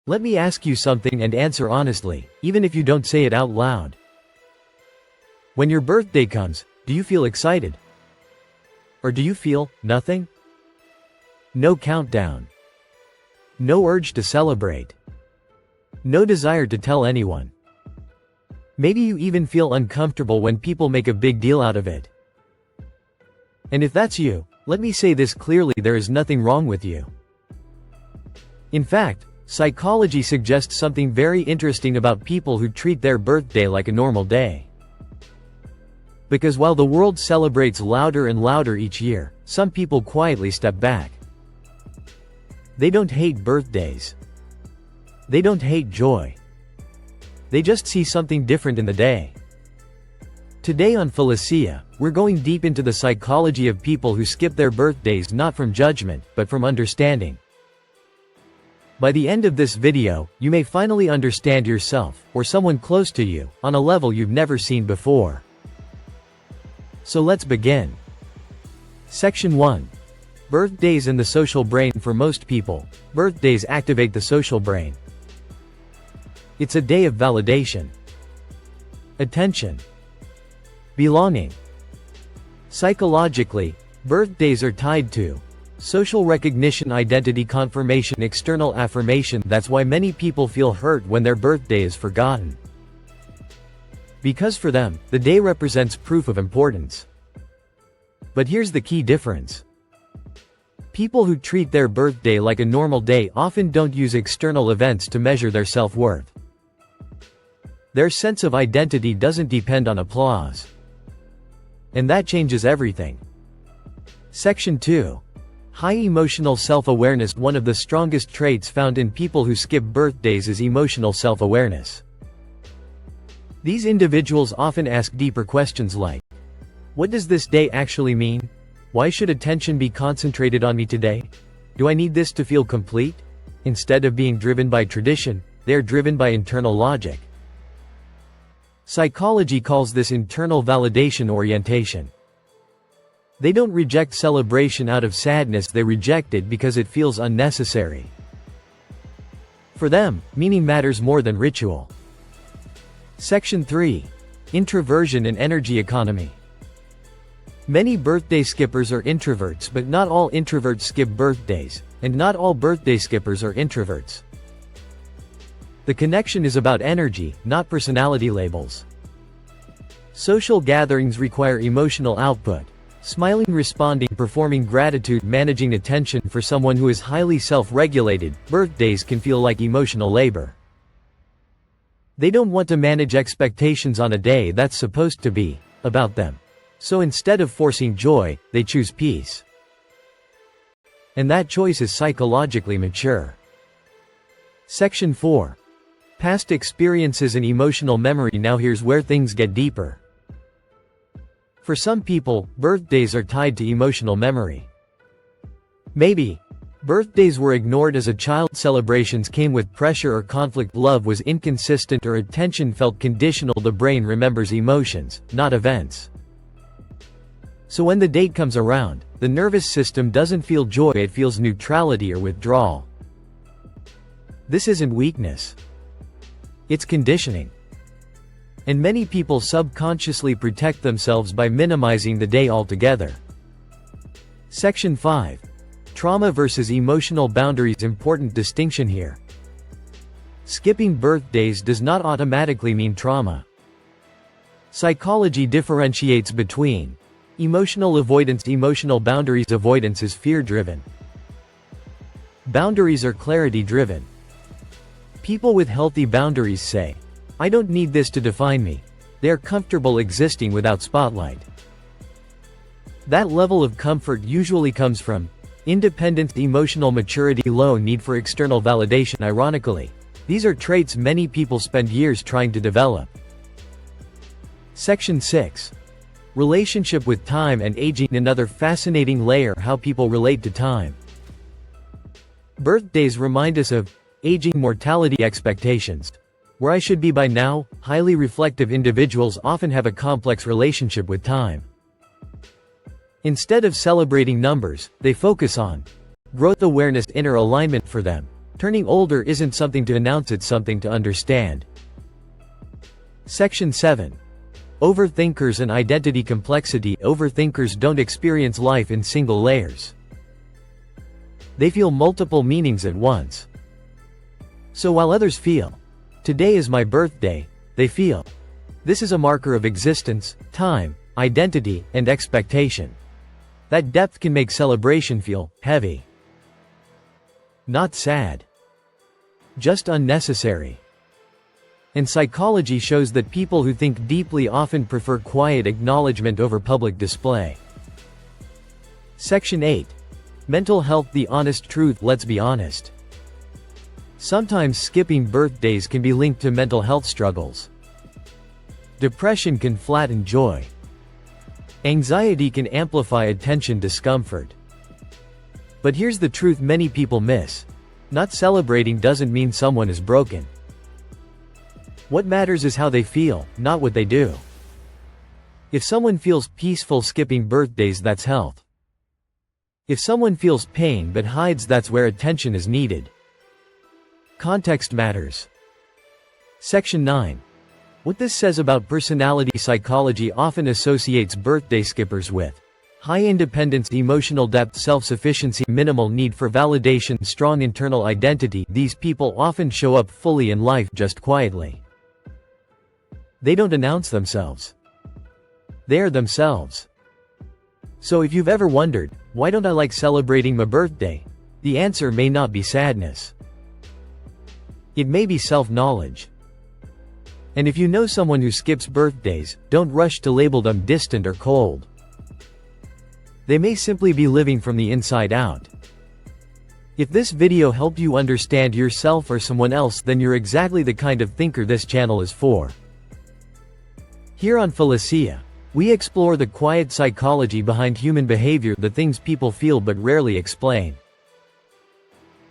Let me ask you something and answer honestly, even if you don't say it out loud. When your birthday comes, do you feel excited? Or do you feel nothing? No countdown. No urge to celebrate. No desire to tell anyone. Maybe you even feel uncomfortable when people make a big deal out of it. And if that's you, let me say this clearly: there is nothing wrong with you. In fact, psychology suggests something very interesting about people who treat their birthday like a normal day. Because while the world celebrates louder and louder each year, some people quietly step back. They don't hate birthdays. They don't hate joy. They just see something different in the day. Today on Philosya, we're going deep into the psychology of people who skip their birthdays, not from judgment, but from understanding. By the end of this video, you may finally understand yourself, or someone close to you, on a level you've never seen before. So let's begin. Section 1. Birthdays and the social brain. For most people, birthdays activate the social brain. It's a day of validation, attention, belonging. Psychologically, birthdays are tied to social recognition, identity confirmation, external affirmation. That's why many people feel hurt when their birthday is forgotten. Because for them, the day represents proof of importance. But here's the key difference. People who treat their birthday like a normal day often don't use external events to measure their self-worth. Their sense of identity doesn't depend on applause. And that changes everything. Section 2. High emotional self-awareness. One of the strongest traits found in people who skip birthdays is emotional self-awareness. These individuals often ask deeper questions like, what does this day actually mean? Why should attention be concentrated on me today? Do I need this to feel complete? Instead of being driven by tradition, they are driven by internal logic. Psychology calls this internal validation orientation. They don't reject celebration out of sadness, they reject it because it feels unnecessary. For them, meaning matters more than ritual. Section 3. Introversion and energy economy. Many birthday skippers are introverts, but not all introverts skip birthdays, and not all birthday skippers are introverts. The connection is about energy, not personality labels. Social gatherings require emotional output. Smiling, responding, performing gratitude, managing attention. For someone who is highly self-regulated, birthdays can feel like emotional labor. They don't want to manage expectations on a day that's supposed to be about them. So instead of forcing joy, they choose peace. And that choice is psychologically mature. Section 4. Past experiences and emotional memory. Now here's where things get deeper. For some people, birthdays are tied to emotional memory. Maybe birthdays were ignored as a child, celebrations came with pressure or conflict, love was inconsistent, or attention felt conditional. The brain remembers emotions, not events. So when the date comes around, the nervous system doesn't feel joy, it feels neutrality or withdrawal. This isn't weakness. It's conditioning. And many people subconsciously protect themselves by minimizing the day altogether. Section 5. Trauma versus emotional boundaries. Important distinction here. Skipping birthdays does not automatically mean trauma. Psychology differentiates between emotional avoidance, emotional boundaries. Avoidance is fear-driven. Boundaries are clarity-driven. People with healthy boundaries say, I don't need this to define me. They are comfortable existing without spotlight. That level of comfort usually comes from independence, emotional maturity, low need for external validation. Ironically, these are traits many people spend years trying to develop. Section 6. Relationship with time and aging. Another fascinating layer: how people relate to time. Birthdays remind us of aging, mortality, expectations. Where I should be by now. Highly reflective individuals often have a complex relationship with time. Instead of celebrating numbers, they focus on growth, awareness, inner alignment. For them, Turning older isn't something to announce, it's something to understand. Section 7. Overthinkers and identity complexity. Overthinkers don't experience life in single layers. They feel multiple meanings at once. So while others feel, "Today is my birthday," they feel, "This is a marker of existence, time, identity, and expectation." That depth can make celebration feel heavy. Not sad. Just unnecessary. And psychology shows that people who think deeply often prefer quiet acknowledgement over public display. Section 8. Mental health. The honest truth. Let's be honest. Sometimes skipping birthdays can be linked to mental health struggles. Depression can flatten joy. Anxiety can amplify attention discomfort. But here's the truth many people miss. Not celebrating doesn't mean someone is broken. What matters is how they feel, not what they do. If someone feels peaceful skipping birthdays, that's health. If someone feels pain but hides, that's where attention is needed. Context matters. Section 9. What this says about personality. Psychology often associates birthday skippers with high independence, emotional depth, self-sufficiency, minimal need for validation, strong internal identity. These people often show up fully in life, just quietly. They don't announce themselves. They are themselves. So if you've ever wondered, why don't I like celebrating my birthday? The answer may not be sadness. It may be self-knowledge. And if you know someone who skips birthdays, don't rush to label them distant or cold. They may simply be living from the inside out. If this video helped you understand yourself or someone else, then you're exactly the kind of thinker this channel is for. Here on Philosya, we explore the quiet psychology behind human behavior, the things people feel but rarely explain.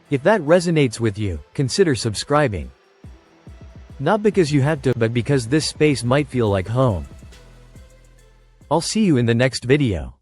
If that resonates with you, consider subscribing. Not because you have to, but because this space might feel like home. I'll see you in the next video.